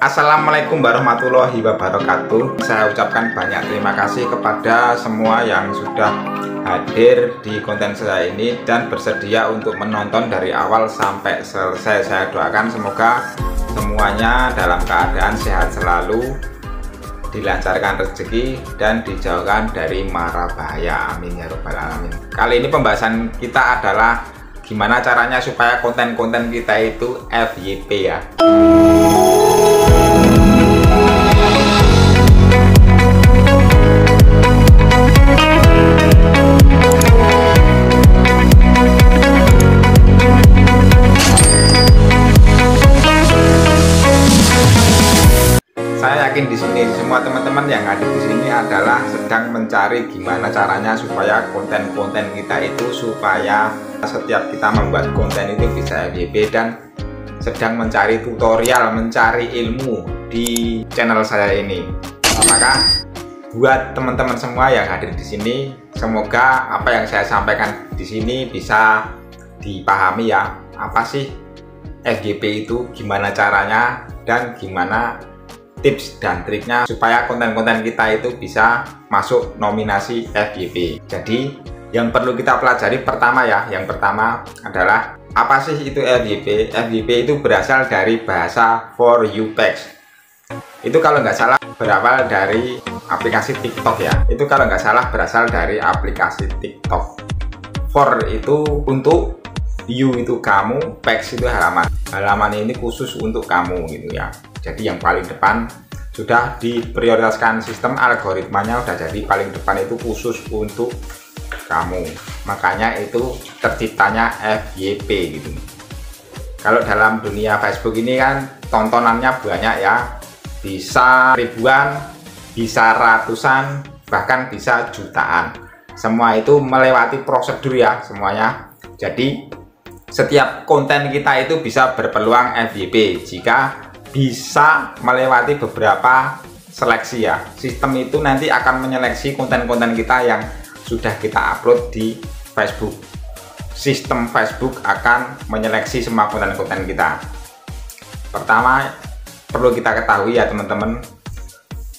Assalamualaikum warahmatullahi wabarakatuh. Saya ucapkan banyak terima kasih kepada semua yang sudah hadir di konten saya ini dan bersedia untuk menonton dari awal sampai selesai. Saya doakan semoga semuanya dalam keadaan sehat selalu, dilancarkan rezeki dan dijauhkan dari mara bahaya. Amin ya robbal alamin. Kali ini pembahasan kita adalah gimana caranya supaya konten-konten kita itu FYP ya. Saya yakin di sini semua teman-teman yang ada di sini adalah sedang mencari gimana caranya supaya konten-konten kita itu supaya setiap kita membuat konten itu bisa FYP, dan sedang mencari tutorial, mencari ilmu di channel saya ini. Maka buat teman-teman semua yang hadir di sini, semoga apa yang saya sampaikan di sini bisa dipahami ya. Apa sih FYP itu, gimana caranya, dan gimana tips dan triknya supaya konten-konten kita itu bisa masuk nominasi FYP. Jadi yang perlu kita pelajari pertama ya, yang pertama adalah apa sih itu FYP? FYP itu berasal dari bahasa For You Page. Itu kalau nggak salah berawal dari aplikasi TikTok ya. Itu kalau nggak salah berasal dari aplikasi TikTok. For itu untuk, you itu kamu, page itu halaman. Halaman ini khusus untuk kamu gitu ya. Jadi yang paling depan sudah diprioritaskan sistem, algoritmanya udah jadi paling depan itu khusus untuk kamu. Makanya itu terciptanya FYP gitu. Kalau dalam dunia Facebook ini kan tontonannya banyak ya, bisa ribuan, bisa ratusan, bahkan bisa jutaan. Semua itu melewati prosedur ya semuanya. Jadi setiap konten kita itu bisa berpeluang FYP jika bisa melewati beberapa seleksi ya. Sistem itu nanti akan menyeleksi konten-konten kita yang sudah kita upload di Facebook. Sistem Facebook akan menyeleksi semua konten-konten kita. Pertama, perlu kita ketahui ya teman-teman,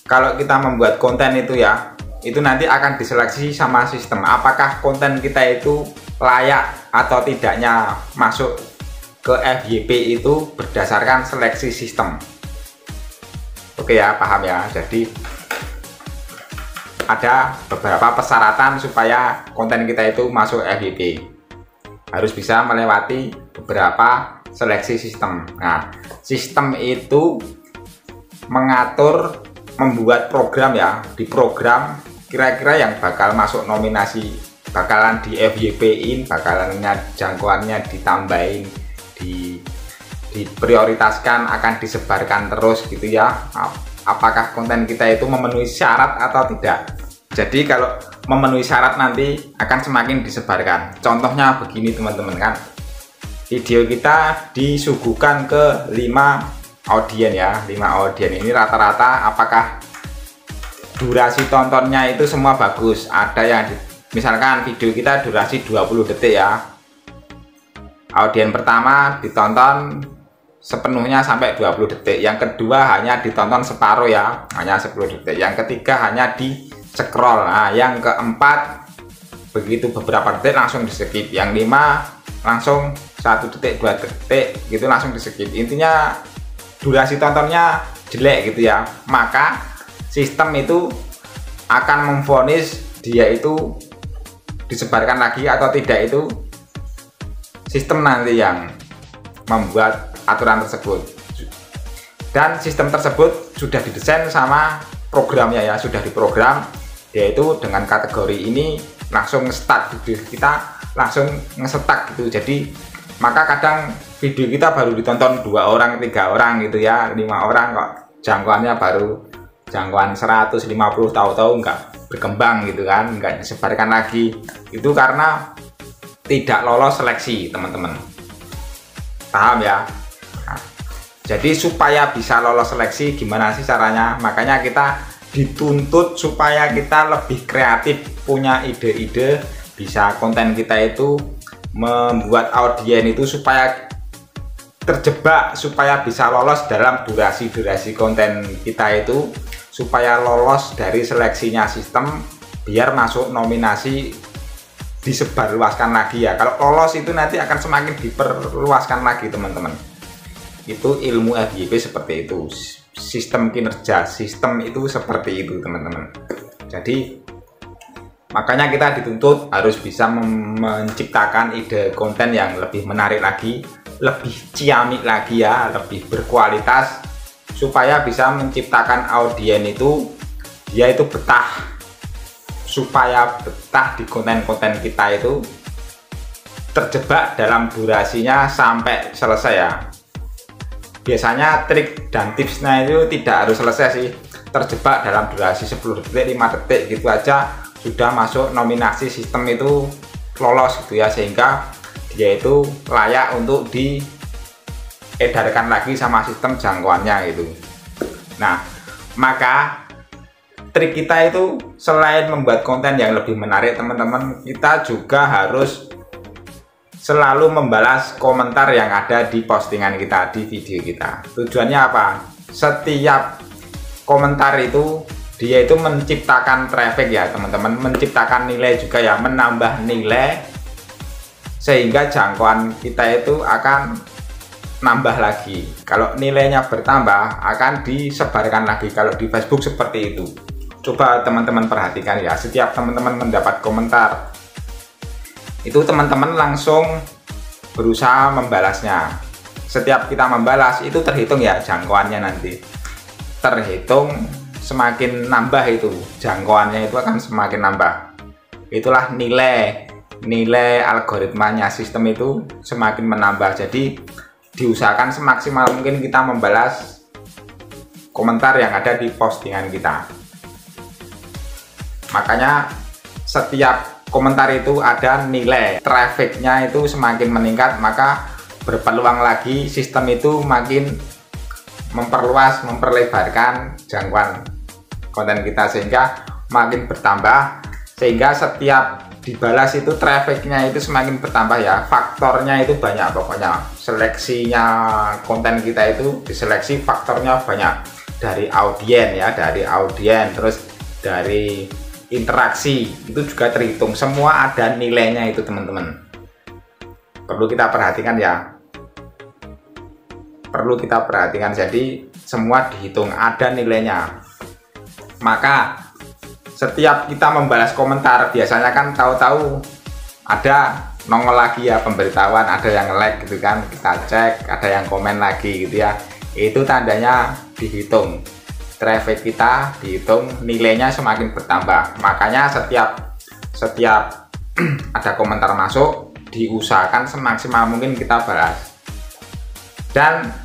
kalau kita membuat konten itu ya, itu nanti akan diseleksi sama sistem apakah konten kita itu layak atau tidaknya masuk ke FYP itu berdasarkan seleksi sistem. Oke ya, paham ya. Jadi ada beberapa persyaratan supaya konten kita itu masuk FYP. Harus bisa melewati beberapa seleksi sistem. Nah, sistem itu mengatur, membuat program ya, di program kira-kira yang bakal masuk nominasi, bakalan di FYP-in, bakalannya jangkauannya ditambahin, diprioritaskan, akan disebarkan terus gitu ya. Apakah konten kita itu memenuhi syarat atau tidak. Jadi kalau memenuhi syarat nanti akan semakin disebarkan. Contohnya begini teman-teman kan, video kita disuguhkan ke 5 audien ya, 5 audien ini rata-rata apakah durasi tontonnya itu semua bagus. Ada yang misalkan video kita durasi 20 detik ya, audien pertama ditonton sepenuhnya sampai 20 detik, yang kedua hanya ditonton separuh ya, hanya 10 detik, yang ketiga hanya di scroll, nah yang keempat begitu beberapa detik langsung di skip, yang 5 langsung 1 detik 2 detik gitu langsung di skip. Intinya durasi tontonnya jelek gitu ya. Maka sistem itu akan memvonis dia itu disebarkan lagi atau tidak, itu sistem nanti yang membuat aturan tersebut. Dan sistem tersebut sudah didesain sama programnya ya, sudah diprogram, yaitu dengan kategori ini langsung nge-start video kita, langsung nge-stuck gitu. Jadi maka kadang video kita baru ditonton 2 orang, 3 orang gitu ya, 5 orang kok jangkauannya baru jangkauan 150, tahu-tahu nggak berkembang gitu kan, nggak disebarkan lagi. Itu karena tidak lolos seleksi teman-teman, paham ya. Nah, jadi supaya bisa lolos seleksi gimana sih caranya? Makanya kita dituntut supaya kita lebih kreatif, punya ide-ide, bisa konten kita itu membuat audien itu supaya terjebak supaya bisa lolos dalam durasi konten kita itu, supaya lolos dari seleksinya sistem biar masuk nominasi disebarluaskan lagi ya. Kalau lolos itu nanti akan semakin diperluaskan lagi teman-teman. Itu ilmu FYP seperti itu, sistem kinerja sistem itu seperti itu teman-teman. Jadi makanya kita dituntut harus bisa menciptakan ide konten yang lebih menarik lagi, lebih ciamik lagi ya, lebih berkualitas, supaya bisa menciptakan audiens itu dia itu betah, supaya betah di konten-konten kita itu, terjebak dalam durasinya sampai selesai ya. Biasanya trik dan tipsnya itu tidak harus selesai sih, terjebak dalam durasi 10 detik 5 detik gitu aja sudah masuk nominasi sistem itu, lolos gitu ya, sehingga dia itu layak untuk diedarkan lagi sama sistem jangkauannya gitu. Nah, maka trik kita itu selain membuat konten yang lebih menarik teman-teman, kita juga harus selalu membalas komentar yang ada di postingan kita, di video kita. Tujuannya apa? Setiap komentar itu dia itu menciptakan traffic ya teman-teman, menciptakan nilai juga ya, menambah nilai, sehingga jangkauan kita itu akan nambah lagi. Kalau nilainya bertambah akan disebarkan lagi. Kalau di Facebook seperti itu. Coba teman-teman perhatikan ya, setiap teman-teman mendapat komentar itu teman-teman langsung berusaha membalasnya. Setiap kita membalas itu terhitung ya jangkauannya, nanti terhitung semakin nambah itu jangkauannya itu akan semakin nambah. Itulah nilai algoritmanya sistem itu semakin menambah. Jadi diusahakan semaksimal mungkin kita membalas komentar yang ada di postingan kita. Makanya setiap komentar itu ada nilai, trafficnya itu semakin meningkat, maka berpeluang lagi sistem itu makin memperluas, memperlebarkan jangkauan konten kita sehingga makin bertambah, sehingga setiap dibalas itu trafficnya itu semakin bertambah ya. Faktornya itu banyak, pokoknya seleksinya konten kita itu diseleksi faktornya banyak, dari audiens ya, dari audiens, terus dari interaksi itu juga terhitung, semua ada nilainya itu teman-teman. Perlu kita perhatikan ya, perlu kita perhatikan. Jadi semua dihitung, ada nilainya. Maka setiap kita membalas komentar biasanya kan tahu-tahu ada nongol lagi ya pemberitahuan, ada yang like gitu kan, kita cek ada yang komen lagi gitu ya, itu tandanya dihitung, traffic kita dihitung, nilainya semakin bertambah. Makanya setiap ada komentar masuk diusahakan semaksimal mungkin kita balas, dan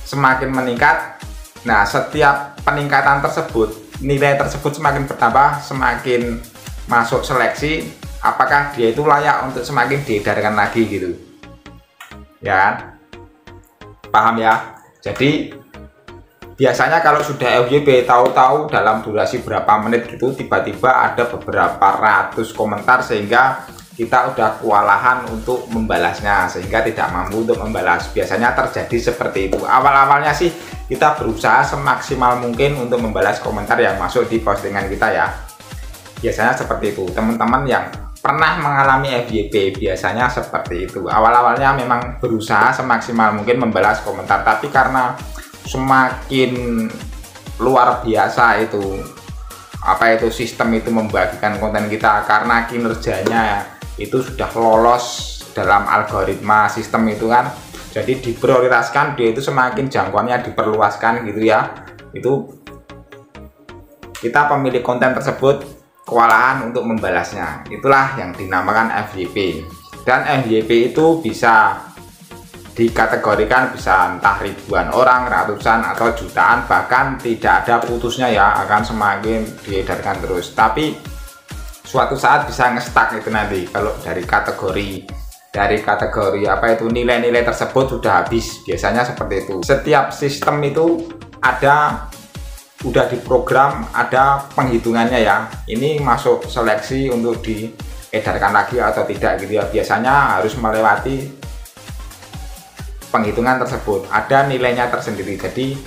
semakin meningkat. Nah, setiap peningkatan tersebut, nilai tersebut semakin bertambah, semakin masuk seleksi, apakah dia itu layak untuk semakin diedarkan lagi gitu ya kan? Paham ya? Jadi biasanya kalau sudah FYP tahu-tahu dalam durasi berapa menit gitu tiba-tiba ada beberapa ratus komentar, sehingga kita udah kewalahan untuk membalasnya, sehingga tidak mampu untuk membalas. Biasanya terjadi seperti itu. Awal-awalnya sih kita berusaha semaksimal mungkin untuk membalas komentar yang masuk di postingan kita ya. Biasanya seperti itu. Teman-teman yang pernah mengalami FYP biasanya seperti itu. Awal-awalnya memang berusaha semaksimal mungkin membalas komentar, tapi karena semakin luar biasa itu sistem itu membagikan konten kita, karena kinerjanya itu sudah lolos dalam algoritma sistem itu kan, jadi diprioritaskan, dia itu semakin jangkauannya diperluaskan gitu ya. Itu kita pemilik konten tersebut kewalahan untuk membalasnya. Itulah yang dinamakan FYP. Dan FYP itu bisa dikategorikan bisa entah ribuan orang, ratusan atau jutaan, bahkan tidak ada putusnya ya, akan semakin diedarkan terus. Tapi suatu saat bisa ngestak itu nanti kalau dari kategori apa itu nilai-nilai tersebut sudah habis, biasanya seperti itu. Setiap sistem itu udah diprogram, ada penghitungannya ya, ini masuk seleksi untuk diedarkan lagi atau tidak gitu ya. Biasanya harus melewati penghitungan tersebut, ada nilainya tersendiri. Jadi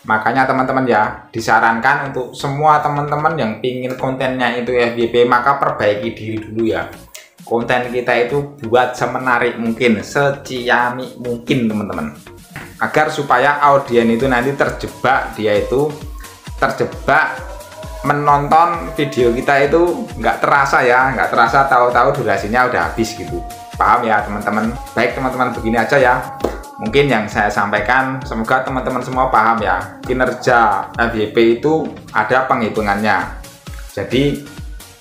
makanya teman-teman ya, disarankan untuk semua teman-teman yang pingin kontennya itu FYP, maka perbaiki diri dulu ya. Konten kita itu buat semenarik mungkin, seciamik mungkin teman-teman, agar supaya audien itu nanti terjebak, dia itu terjebak menonton video kita itu nggak terasa ya, nggak terasa tahu-tahu durasinya udah habis gitu. Paham ya teman-teman? Baik teman-teman, begini aja ya mungkin yang saya sampaikan, semoga teman-teman semua paham ya. Kinerja FYP itu ada penghitungannya, jadi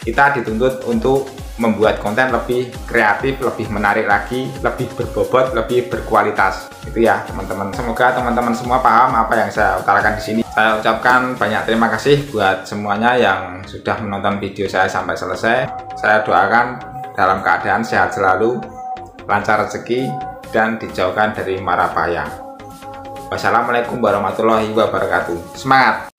kita dituntut untuk membuat konten lebih kreatif, lebih menarik lagi, lebih berbobot, lebih berkualitas. Itu ya teman-teman. Semoga teman-teman semua paham apa yang saya utarakan di sini. Saya ucapkan banyak terima kasih buat semuanya yang sudah menonton video saya sampai selesai. Saya doakan dalam keadaan sehat selalu, lancar rezeki, dan dijauhkan dari mara bahaya. Wassalamualaikum warahmatullahi wabarakatuh. Semangat!